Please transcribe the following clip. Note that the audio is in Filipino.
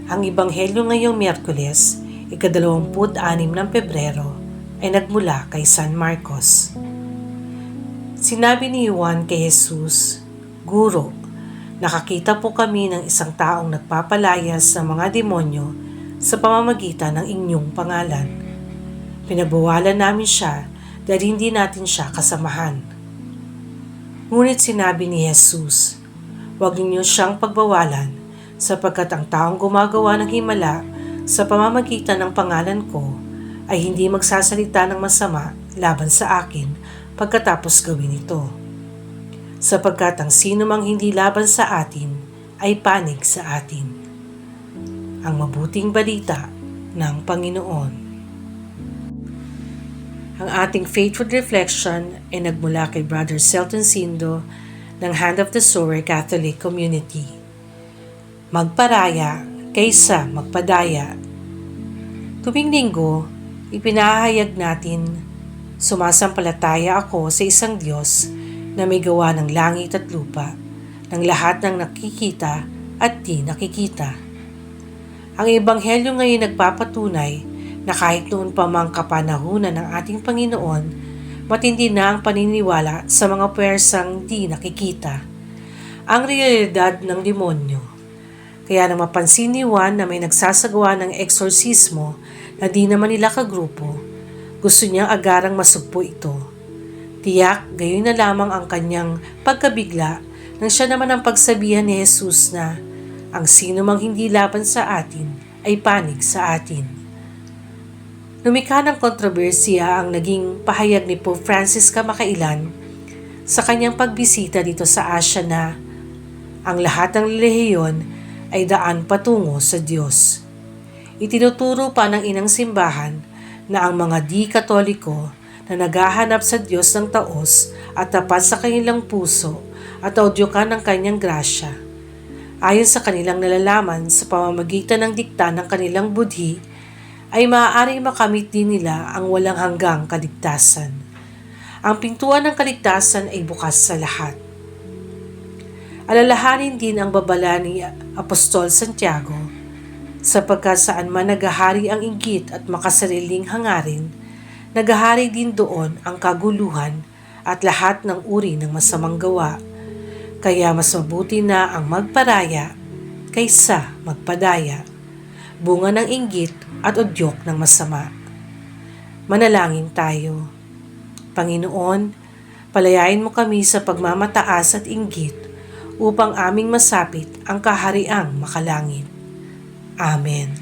Ang Ebanghelyo ngayong Miyerkules, ika-26 ng Pebrero, ay nagmula kay San Marcos. Sinabi ni Juan kay Jesus, "Guro, nakakita po kami ng isang taong nagpapalayas sa mga demonyo sa pamamagitan ng inyong pangalan. Pinagbawalan namin siya dahil hindi natin siya kasamahan." Ngunit sinabi ni Jesus, "Huwag ninyo siyang pagbawalan sapagkat ang taong gumagawa ng himala sa pamamagitan ng pangalan ko ay hindi magsasalita ng masama laban sa akin pagkatapos gawin ito. Sapagkat ang sino mang hindi laban sa atin ay panig sa atin." Ang mabuting balita ng Panginoon. Ang ating faithful reflection ay nagmula kay Brother Celton Sindo ng Hand of the Sower Catholic Community. Magparaya kaysa magpadaya. Tuwing linggo, ipinahayag natin, sumasampalataya ako sa isang Diyos na may gawa ng langit at lupa, ng lahat ng nakikita at di nakikita. Ang Ebanghelyo ngayon nagpapatunay na kahit noon pa mang kapanahunan ng ating Panginoon, matindi na ang paniniwala sa mga puwersang di nakikita, ang realidad ng demonyo. Kaya nang mapansin ni Juan na may nagsasagawa ng eksorsismo na di naman nila kagrupo, gusto niyang agarang masugpo ito. Tiyak, gayon na lamang ang kanyang pagkabigla nang siya naman ang pagsabihan ni Jesus na ang sino mang hindi laban sa atin ay panig sa atin. Lumikha ng kontrobersiya ang naging pahayag ni Pope Francis kamakailan sa kanyang pagbisita dito sa Asia na ang lahat ng relihiyon ay daan patungo sa Diyos. Itinuturo pa ng inang simbahan na ang mga di-katoliko na naghahanap sa Diyos ng taos at tapat sa kanilang puso at audyokan ng kanyang grasya, ayon sa kanilang nalalaman sa pamamagitan ng dikta ng kanilang budhi, ay maaaring makamit din nila ang walang hanggang kaligtasan. Ang pintuan ng kaligtasan ay bukas sa lahat. Alalahanin din ang babala ni Apostol Santiago, sapagkat saan man naghahari ang inggit at makasariling hangarin, naghahari din doon ang kaguluhan at lahat ng uri ng masamang gawa. Kaya mas mabuti na ang magparaya kaysa magpadaya, bunga ng inggit at udyok ng masama. Manalangin tayo. Panginoon, palayain mo kami sa pagmamataas at inggit upang aming masapit ang kahariang makalangit. Amen.